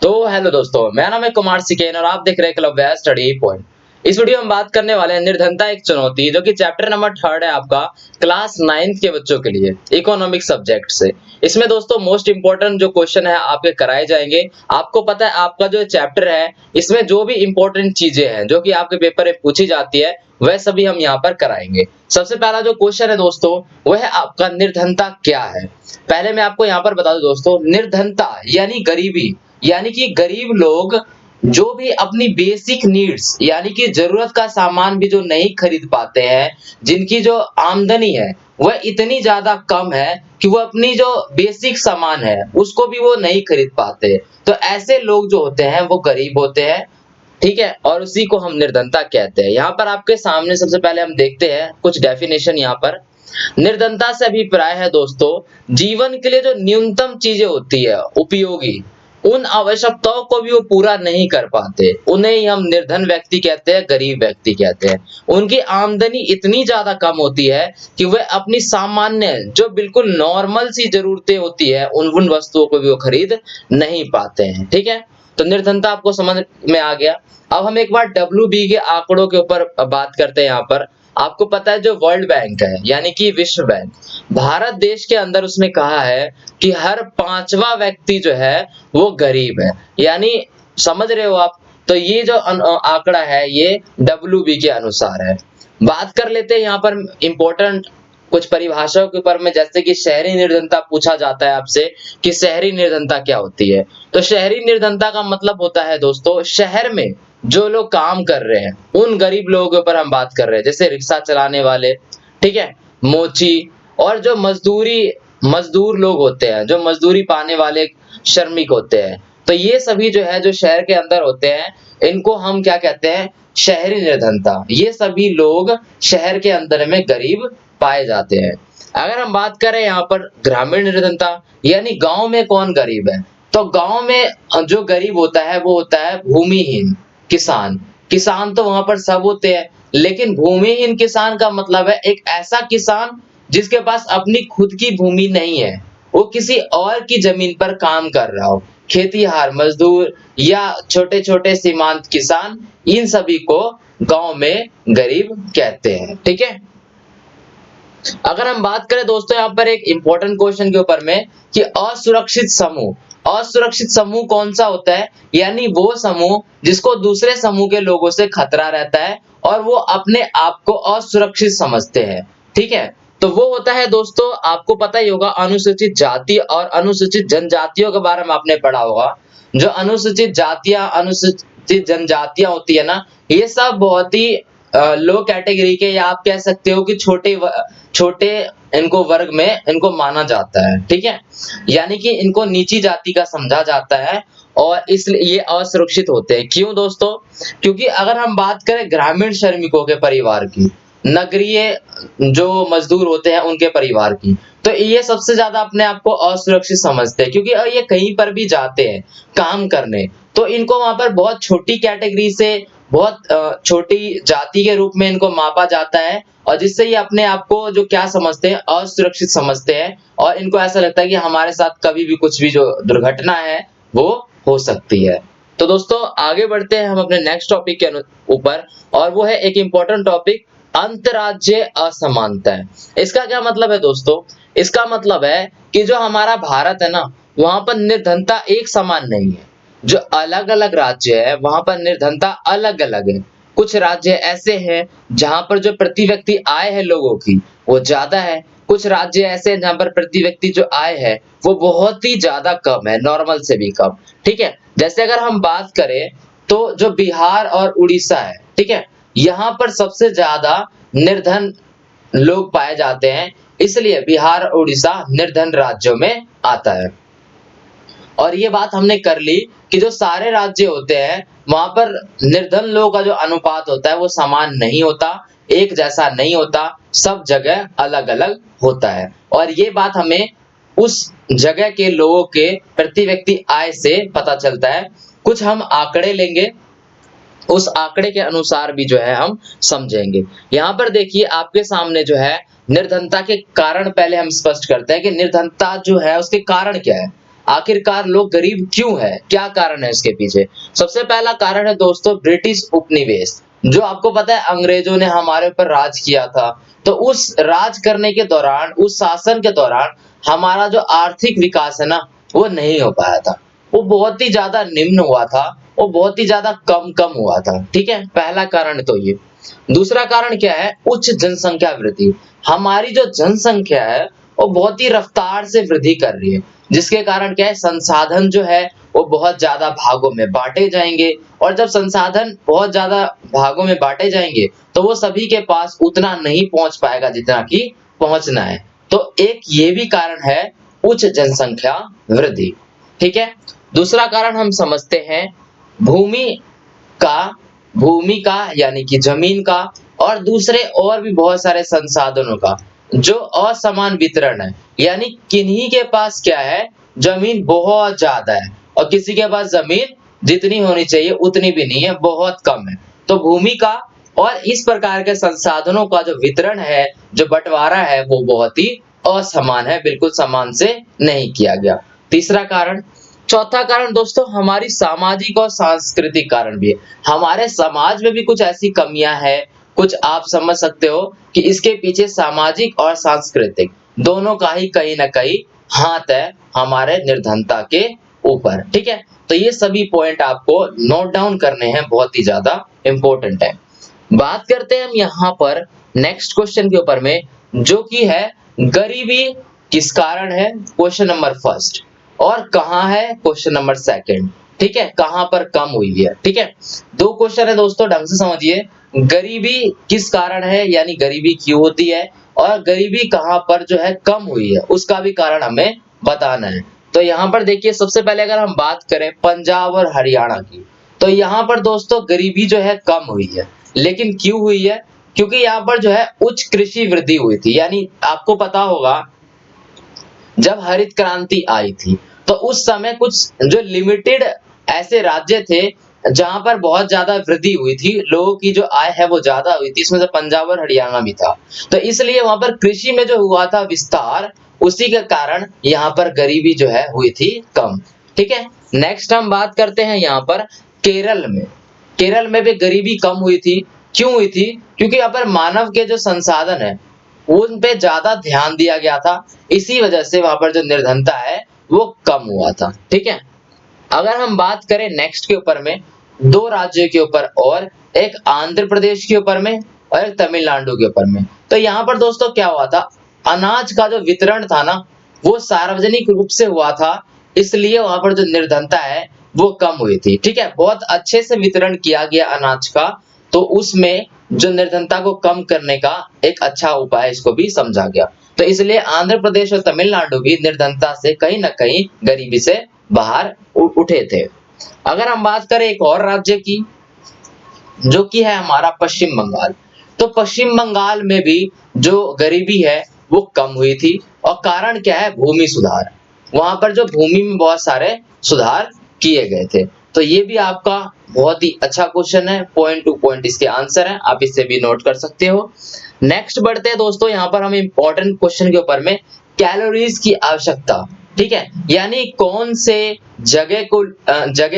तो हेलो दोस्तों, मेरा नाम है कुमार सिकेन और आप देख रहे हैं क्लब वेयर स्टडी पॉइंट। इस वीडियो में हम बात करने वाले हैं निर्धनता एक चुनौती, जो कि चैप्टर नंबर 3 है आपका क्लास 9th के बच्चों के लिए इकोनॉमिक सब्जेक्ट से। इसमें दोस्तों मोस्ट इंपोर्टेंट जो क्वेश्चन है आपके कराए जाएंगे। आपको पता है आपका जो चैप्टर है इसमें जो भी इंपॉर्टेंट चीजें हैं जो कि आपके पेपर में पूछी जाती है वह सभी हम यहाँ पर कराएंगे। सबसे पहला जो क्वेश्चन है दोस्तों वह है आपका निर्धनता क्या है। पहले मैं आपको यहाँ पर बता दूं दोस्तों, निर्धनता यानी गरीबी, यानी कि गरीब लोग जो भी अपनी बेसिक नीड्स यानी कि जरूरत का सामान भी जो नहीं खरीद पाते हैं, जिनकी जो आमदनी है वह इतनी ज्यादा कम है कि वो अपनी जो बेसिक सामान है उसको भी वो नहीं खरीद पाते, तो ऐसे लोग जो होते हैं वो गरीब होते हैं। ठीक है, और उसी को हम निर्धनता कहते हैं। यहाँ पर आपके सामने सबसे पहले हम देखते हैं कुछ डेफिनेशन। यहाँ पर निर्धनता से अभिप्राय है दोस्तों, जीवन के लिए जो न्यूनतम चीजें होती है उपयोगी, उन आवश्यकताओं को भी वो पूरा नहीं कर पाते, उन्हें ही हम निर्धन व्यक्ति कहते हैं, गरीब व्यक्ति कहते हैं। उनकी आमदनी इतनी ज्यादा कम होती है कि वे अपनी सामान्य जो बिल्कुल नॉर्मल सी जरूरतें होती है उन वस्तुओं को भी वो खरीद नहीं पाते हैं। ठीक है, तो निर्धनता आपको समझ में आ गया। अब हम एक बार WB के आंकड़ों के ऊपर बात करते हैं। यहाँ पर आपको पता है जो वर्ल्ड बैंक है यानी कि विश्व बैंक, भारत देश के अंदर उसने कहा है कि हर 5वां व्यक्ति जो है वो गरीब है, यानी समझ रहे हो आप। तो ये जो आंकड़ा है ये WB के अनुसार है। बात कर लेते हैं यहाँ पर इंपॉर्टेंट कुछ परिभाषाओं के ऊपर में, जैसे कि शहरी निर्धनता पूछा जाता है आपसे कि शहरी निर्धनता क्या होती है। तो शहरी निर्धनता का मतलब होता है दोस्तों, शहर में जो लोग काम कर रहे हैं उन गरीब लोगों के ऊपर हम बात कर रहे हैं, जैसे रिक्शा चलाने वाले, ठीक है, मोची, और जो मजदूर लोग होते हैं, जो मजदूरी पाने वाले श्रमिक होते हैं। तो ये सभी जो है जो शहर के अंदर होते हैं इनको हम क्या कहते हैं, शहरी निर्धनता। ये सभी लोग शहर के अंदर में गरीब पाए जाते हैं। अगर हम बात करें यहाँ पर ग्रामीण निर्धनता, यानी गांव में कौन गरीब है, तो गांव में जो गरीब होता है वो होता है भूमिहीन किसान। किसान तो वहां पर सब होते हैं, लेकिन भूमिहीन किसान का मतलब है एक ऐसा किसान जिसके पास अपनी खुद की भूमि नहीं है, वो किसी और की जमीन पर काम कर रहा हो, खेतीहार मजदूर या छोटे छोटे सीमांत किसान, इन सभी को गांव में गरीब कहते हैं। ठीक है, अगर हम बात करें दोस्तों यहाँ पर एक इंपॉर्टेंट क्वेश्चन के ऊपर में कि असुरक्षित समूह, असुरक्षित समूह कौन सा होता है, यानी वो समूह जिसको दूसरे समूह के लोगों से खतरा रहता है और वो अपने आप को असुरक्षित समझते हैं। ठीक है, तो वो होता है दोस्तों, आपको पता ही होगा, अनुसूचित जाति और अनुसूचित जनजातियों के बारे में आपने पढ़ा होगा। जो अनुसूचित जातियां अनुसूचित जनजातियां होती है ना, ये सब बहुत ही लो कैटेगरी के, या आप कह सकते हो कि छोटे इनको वर्ग में इनको माना जाता है। ठीक है, यानी कि इनको नीची जाति का समझा जाता है और इसलिए ये असुरक्षित होते हैं। क्यों दोस्तों, क्योंकि अगर हम बात करें ग्रामीण श्रमिकों के परिवार की, नगरीय जो मजदूर होते हैं उनके परिवार की, तो ये सबसे ज्यादा अपने आप को असुरक्षित समझते हैं, क्योंकि ये कहीं पर भी जाते हैं काम करने तो इनको वहां पर बहुत छोटी कैटेगरी से, बहुत छोटी जाति के रूप में इनको मापा जाता है, और जिससे ये अपने आप को जो क्या समझते हैं, असुरक्षित समझते हैं, और इनको ऐसा लगता है कि हमारे साथ कभी भी कुछ भी जो दुर्घटना है वो हो सकती है। तो दोस्तों आगे बढ़ते हैं हम अपने नेक्स्ट टॉपिक के ऊपर, और वो है एक इंपॉर्टेंट टॉपिक, अंतरराज्य असमानता। इसका क्या मतलब है दोस्तों, इसका मतलब है कि जो हमारा भारत है ना, वहां पर निर्धनता एक समान नहीं है। जो अलग अलग राज्य है वहां पर निर्धनता अलग अलग है। कुछ राज्य ऐसे हैं जहां पर जो प्रति व्यक्ति आय है लोगों की वो ज्यादा है, कुछ राज्य ऐसे हैं जहां पर प्रति व्यक्ति जो आय है वो बहुत ही ज्यादा कम है, नॉर्मल से भी कम। ठीक है, जैसे अगर हम बात करें तो जो बिहार और उड़ीसा है, ठीक है, यहाँ पर सबसे ज्यादा निर्धन लोग पाए जाते हैं, इसलिए बिहार और उड़ीसा निर्धन राज्यों में आता है। और ये बात हमने कर ली कि जो सारे राज्य होते हैं वहां पर निर्धन लोगों का जो अनुपात होता है वो समान नहीं होता, एक जैसा नहीं होता, सब जगह अलग अलग होता है। और ये बात हमें उस जगह के लोगों के प्रति व्यक्ति आय से पता चलता है। कुछ हम आंकड़े लेंगे, उस आंकड़े के अनुसार भी जो है हम समझेंगे। यहाँ पर देखिए आपके सामने जो है निर्धनता के कारण, पहले हम स्पष्ट करते हैं कि निर्धनता जो है उसके कारण क्या है। आखिरकार लोग गरीब क्यों है, क्या कारण है इसके पीछे? सबसे पहला कारण है दोस्तों ब्रिटिश उपनिवेश। जो आपको पता है अंग्रेजों ने हमारे ऊपर राज किया था, तो उस राज करने के दौरान, उस शासन के दौरान हमारा जो आर्थिक विकास है ना, वो नहीं हो पाया था। वो बहुत ही ज्यादा निम्न हुआ था, वो बहुत ही ज्यादा कम हुआ था। ठीक है, पहला कारण तो ये। दूसरा कारण क्या है? उच्च जनसंख्या वृद्धि। हमारी जो जनसंख्या है वो बहुत ही रफ्तार से वृद्धि कर रही है, जिसके कारण क्या है, संसाधन जो है वो बहुत ज्यादा भागों में बांटे जाएंगे, और जब संसाधन बहुत ज्यादा भागों में बांटे जाएंगे तो वो सभी के पास उतना नहीं पहुंच पाएगा जितना कि पहुंचना है। तो एक ये भी कारण है, उच्च जनसंख्या वृद्धि। ठीक है, दूसरा कारण हम समझते हैं भूमि का भूमि का यानी कि जमीन का, और दूसरे और भी बहुत सारे संसाधनों का जो असमान वितरण है। यानी किन्हीं के पास क्या है, जमीन बहुत ज्यादा है, और किसी के पास जमीन जितनी होनी चाहिए उतनी भी नहीं है, बहुत कम है। तो भूमि का और इस प्रकार के संसाधनों का जो वितरण है, जो बंटवारा है, वो बहुत ही असमान है, बिल्कुल समान से नहीं किया गया। तीसरा कारण। चौथा कारण दोस्तों हमारी सामाजिक और सांस्कृतिक कारण भी है। हमारे समाज में भी कुछ ऐसी कमियां हैं, कुछ आप समझ सकते हो कि इसके पीछे सामाजिक और सांस्कृतिक दोनों का ही कहीं ना कहीं हाथ है हमारे निर्धनता के ऊपर। ठीक है, तो ये सभी पॉइंट आपको नोट डाउन करने हैं, बहुत ही ज्यादा इंपॉर्टेंट है। बात करते हैं हम यहाँ पर नेक्स्ट क्वेश्चन के ऊपर में, जो कि है गरीबी किस कारण है, क्वेश्चन नंबर फर्स्ट, और कहाँ है, क्वेश्चन नंबर सेकंड। ठीक है, कहाँ पर कम हुई है। ठीक है, दो क्वेश्चन है दोस्तों, ढंग से समझिए। गरीबी किस कारण है, यानी गरीबी क्यों होती है, और गरीबी कहाँ पर जो है कम हुई है, उसका भी कारण हमें बताना है। तो यहाँ पर देखिए, सबसे पहले अगर हम बात करें पंजाब और हरियाणा की, तो यहाँ पर दोस्तों गरीबी जो है कम हुई है। लेकिन क्यों हुई है? क्योंकि यहाँ पर जो है उच्च कृषि वृद्धि हुई थी। यानी आपको पता होगा जब हरित क्रांति आई थी तो उस समय कुछ जो लिमिटेड ऐसे राज्य थे जहां पर बहुत ज्यादा वृद्धि हुई थी, लोगों की जो आय है वो ज्यादा हुई थी, इसमें से पंजाब और हरियाणा भी था। तो इसलिए वहां पर कृषि में जो हुआ था विस्तार, उसी के कारण यहाँ पर गरीबी जो है हुई थी कम। ठीक है, नेक्स्ट हम बात करते हैं यहाँ पर केरल में। केरल में भी गरीबी कम हुई थी। क्यों हुई थी? क्योंकि यहाँ पर मानव के जो संसाधन है उन पे ज्यादा ध्यान दिया गया था, इसी वजह से वहां पर जो निर्धनता है वो कम हुआ था। ठीक है, अगर हम बात करें नेक्स्ट के ऊपर में, दो राज्यों के ऊपर, और एक आंध्र प्रदेश के ऊपर में और एक तमिलनाडु के ऊपर में, तो यहाँ पर दोस्तों क्या हुआ था, अनाज का जो वितरण था ना वो सार्वजनिक रूप से हुआ था, इसलिए वहां पर जो निर्धनता है वो कम हुई थी। ठीक है, बहुत अच्छे से वितरण किया गया अनाज का, तो उसमें जो निर्धनता को कम करने का एक अच्छा उपाय इसको भी समझा गया। तो इसलिए आंध्र प्रदेश और तमिलनाडु भी निर्धनता से कहीं ना कहीं गरीबी से बाहर उठे थे। अगर हम बात करें एक और राज्य की, जो कि है हमारा पश्चिम बंगाल, तो पश्चिम बंगाल में भी जो गरीबी है वो कम हुई थी, और कारण क्या है, भूमि सुधार। वहां पर जो भूमि में बहुत सारे सुधार किए गए थे। तो ये भी आपका बहुत ही अच्छा क्वेश्चन है, पॉइंट टू पॉइंट इसके आंसर है, आप इससे भी नोट कर सकते हो। नेक्स्ट बढ़ते हैं दोस्तों, यहाँ पर हम इंपॉर्टेंट क्वेश्चन के ऊपर में, कैलोरीज की आवश्यकता। ठीक है, यानी कौन से जगह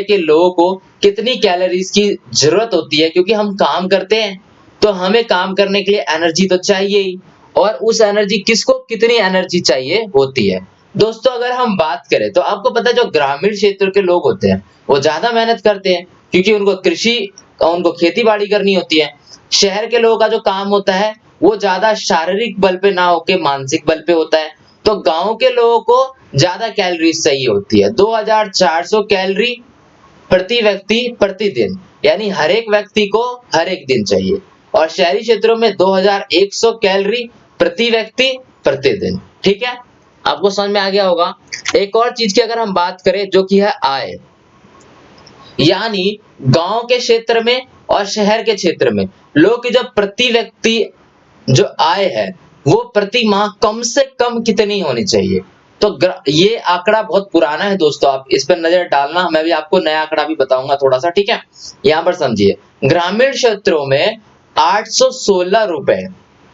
के लोगों को कितनी कैलोरीज की जरूरत होती है, क्योंकि हम काम करते हैं तो हमें काम करने के लिए एनर्जी तो चाहिए ही, और उस एनर्जी किसको कितनी एनर्जी चाहिए होती है। दोस्तों अगर हम बात करें तो आपको पता है जो ग्रामीण क्षेत्र के लोग होते हैं वो ज्यादा मेहनत करते हैं, क्योंकि उनको खेती बाड़ी करनी होती है। शहर के लोगों का जो काम होता है वो ज्यादा शारीरिक बल पे ना होके मानसिक बल पे होता है। तो गांव के लोगों को ज्यादा कैलोरीज चाहिए होती है, 2400 कैलोरी प्रति व्यक्ति प्रतिदिन, यानी हर एक व्यक्ति को हर एक दिन चाहिए। और शहरी क्षेत्रों में 2100 कैलोरी प्रति व्यक्ति प्रतिदिन। ठीक है, आपको समझ में आ गया होगा। एक और चीज की अगर हम बात करें, जो कि है आय, यानी गांव के क्षेत्र में और शहर के क्षेत्र में लोग की जो प्रति व्यक्ति जो आय है वो प्रति माह कम से कम कितनी होनी चाहिए। तो ये आंकड़ा बहुत पुराना है दोस्तों, आप इस पर नजर डालना, मैं भी आपको नया आंकड़ा भी बताऊंगा थोड़ा सा। ठीक है, यहाँ पर समझिए, ग्रामीण क्षेत्रों में 816 रुपए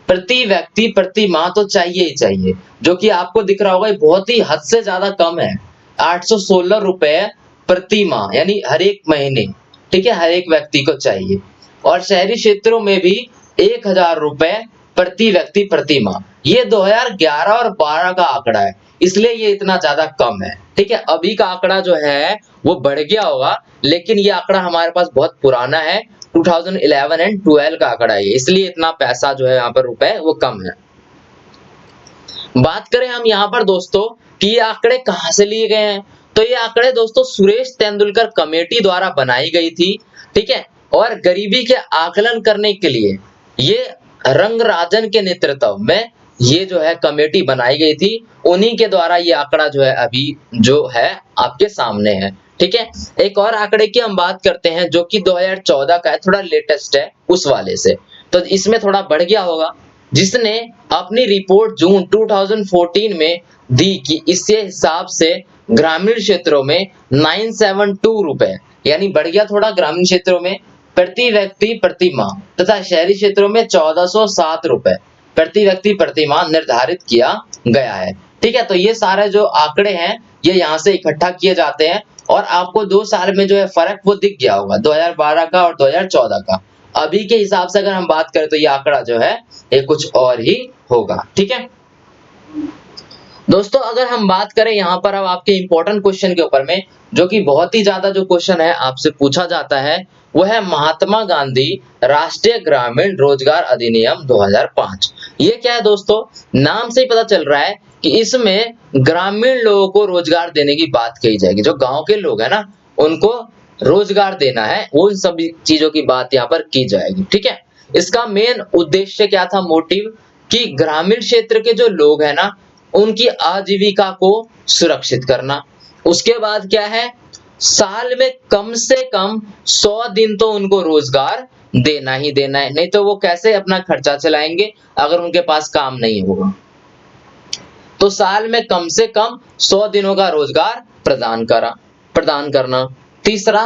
प्रति व्यक्ति प्रति माह तो चाहिए ही चाहिए, जो कि आपको दिख रहा होगा बहुत ही हद से ज्यादा कम है। 816 रुपए प्रति माह, यानी हर एक महीने, ठीक है, हर एक व्यक्ति को चाहिए। और शहरी क्षेत्रों में भी 1000 रुपए प्रति व्यक्ति प्रति माह। ये 2011 और 12 का आंकड़ा है, इसलिए ये इतना ज्यादा कम है, ठीक है। अभी का आंकड़ा जो है वो बढ़ गया होगा, लेकिन ये आंकड़ा हमारे पास बहुत पुराना है, 2011 एंड 12 का आंकड़ा है, इसलिए इतना पैसा जो है यहाँ पर रुपए वो कम है। बात करें हम यहाँ पर दोस्तों कि ये आंकड़े कहाँ से लिए गए हैं, तो ये आंकड़े दोस्तों सुरेश तेंदुलकर कमेटी द्वारा बनाई गई थी, ठीक है। और गरीबी के आकलन करने के लिए ये रंगराजन के नेतृत्व में ये जो है कमेटी बनाई गई थी, उन्हीं के द्वारा ये आंकड़ा जो है अभी जो है आपके सामने है, ठीक है। एक और आंकड़े की हम बात करते हैं जो कि 2014 का है, थोड़ा लेटेस्ट है उस वाले से, तो इसमें थोड़ा बढ़ गया होगा। जिसने अपनी रिपोर्ट जून 2014 में दी कि इसके हिसाब से ग्रामीण क्षेत्रों में 972 रुपए, यानी बढ़ गया थोड़ा ग्रामीण क्षेत्रों में प्रति व्यक्ति प्रति माह, तथा शहरी क्षेत्रों में 1407 रुपए प्रति व्यक्ति प्रति माह निर्धारित किया गया है, ठीक है। तो ये सारे जो आंकड़े हैं ये यहाँ से इकट्ठा किए जाते हैं, और आपको 2 साल में जो है फर्क वो दिख गया होगा, 2012 का और 2014 का। अभी के हिसाब से अगर हम बात करें तो ये आंकड़ा जो है ये कुछ और ही होगा, ठीक है दोस्तों। अगर हम बात करें यहाँ पर अब आपके इंपॉर्टेंट क्वेश्चन के ऊपर में, जो कि बहुत ही ज्यादा जो क्वेश्चन है आपसे पूछा जाता है, वो है महात्मा गांधी राष्ट्रीय ग्रामीण रोजगार अधिनियम 2005। ये क्या है दोस्तों, नाम से ही पता चल रहा है कि इसमें ग्रामीण लोगों को रोजगार देने की बात कही जाएगी। जो गांव के लोग हैं ना, उनको रोजगार देना है, उन सभी चीजों की बात यहाँ पर की जाएगी, ठीक है। इसका मेन उद्देश्य क्या था, मोटिव, कि ग्रामीण क्षेत्र के जो लोग हैं ना, उनकी आजीविका को सुरक्षित करना। उसके बाद क्या है, साल में कम से कम 100 दिन तो उनको रोजगार देना ही देना है, नहीं तो वो कैसे अपना खर्चा चलाएंगे अगर उनके पास काम नहीं होगा। तो साल में कम से कम 100 दिनों का रोजगार प्रदान करना। तीसरा,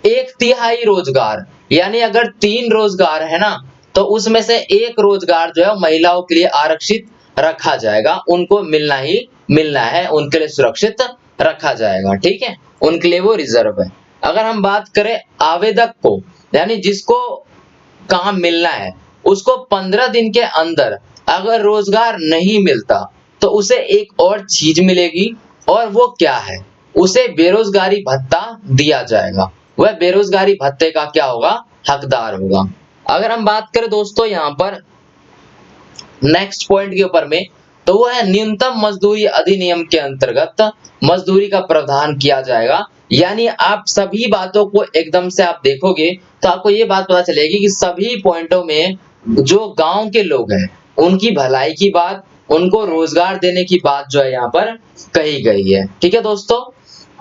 1/3 रोजगार, यानी अगर 3 रोजगार है ना, तो उसमें से 1 रोजगार जो है महिलाओं के लिए आरक्षित रखा जाएगा, उनको मिलना ही मिलना है, उनके लिए सुरक्षित रखा जाएगा, ठीक है, उनके लिए वो रिजर्व है। अगर हम बात करें आवेदक को, यानी जिसको काम मिलना है, उसको 15 दिन के अंदर अगर रोजगार नहीं मिलता तो उसे एक और चीज मिलेगी, और वो क्या है, उसे बेरोजगारी भत्ता दिया जाएगा। वह बेरोजगारी भत्ते का क्या होगा, हकदार होगा। अगर हम बात करें दोस्तों यहाँ पर नेक्स्ट पॉइंट के ऊपर में, तो वो है न्यूनतम मजदूरी अधिनियम के अंतर्गत मजदूरी का प्रावधान किया जाएगा। यानी आप सभी बातों को एकदम से आप देखोगे तो आपको ये बात पता चलेगी कि सभी पॉइंटों में जो गांव के लोग हैं उनकी भलाई की बात, उनको रोजगार देने की बात जो है यहाँ पर कही गई है, ठीक है दोस्तों।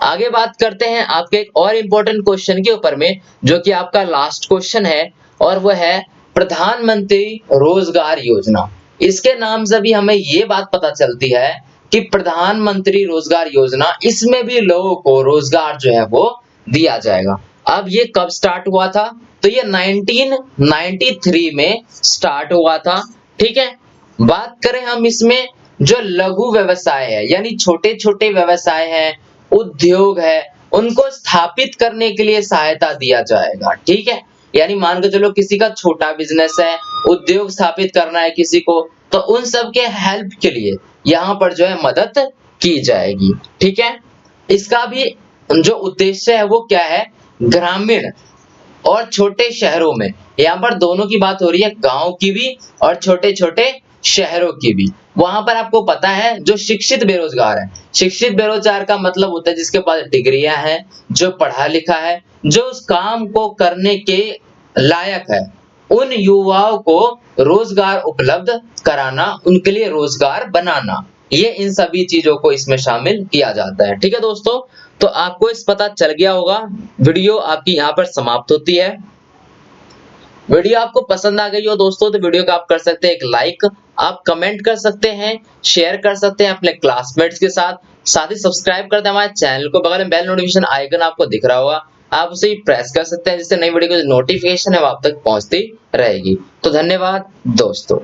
आगे बात करते हैं आपके एक और इम्पोर्टेंट क्वेश्चन के ऊपर में, जो कि आपका लास्ट क्वेश्चन है, और वह है प्रधानमंत्री रोजगार योजना। इसके नाम से भी हमें ये बात पता चलती है कि प्रधानमंत्री रोजगार योजना, इसमें भी लोगों को रोजगार जो है वो दिया जाएगा। अब ये कब स्टार्ट हुआ था, तो ये 1993 में स्टार्ट हुआ था, ठीक है। बात करें हम इसमें जो लघु व्यवसाय है, यानी छोटे छोटे व्यवसाय है, उद्योग है, उनको स्थापित करने के लिए सहायता दिया जाएगा, ठीक है। यानी मान के चलो किसी का छोटा बिजनेस है, उद्योग स्थापित करना है किसी को, तो उन सब के हेल्प के लिए यहाँ पर जो है मदद की जाएगी, ठीक है। इसका भी जो उद्देश्य है वो क्या है, ग्रामीण और छोटे शहरों में, यहाँ पर दोनों की बात हो रही है, गांव की भी और छोटे छोटे शहरों की भी। वहां पर आपको पता है जो शिक्षित बेरोजगार है, शिक्षित बेरोजगार का मतलब होता है जिसके पास डिग्रियां हैं, जो पढ़ा लिखा है, जो उस काम को करने के लायक है, उन युवाओं को रोजगार उपलब्ध कराना, उनके लिए रोजगार बनाना, ये इन सभी चीजों को इसमें शामिल किया जाता है, ठीक है दोस्तों। तो आपको इस पता चल गया होगा। वीडियो आपकी यहाँ पर समाप्त होती है। वीडियो आपको पसंद आ गई हो दोस्तों तो वीडियो को आप कर सकते हैं एक लाइक, आप कमेंट कर सकते हैं, शेयर कर सकते हैं अपने क्लासमेट्स के साथ ही सब्सक्राइब कर दें हमारे चैनल को। बगल में बेल नोटिफिकेशन आइकन आपको दिख रहा होगा, आप उसे प्रेस कर सकते हैं जिससे नई वीडियो की नोटिफिकेशन है वो आप तक पहुंचती रहेगी। तो धन्यवाद दोस्तों।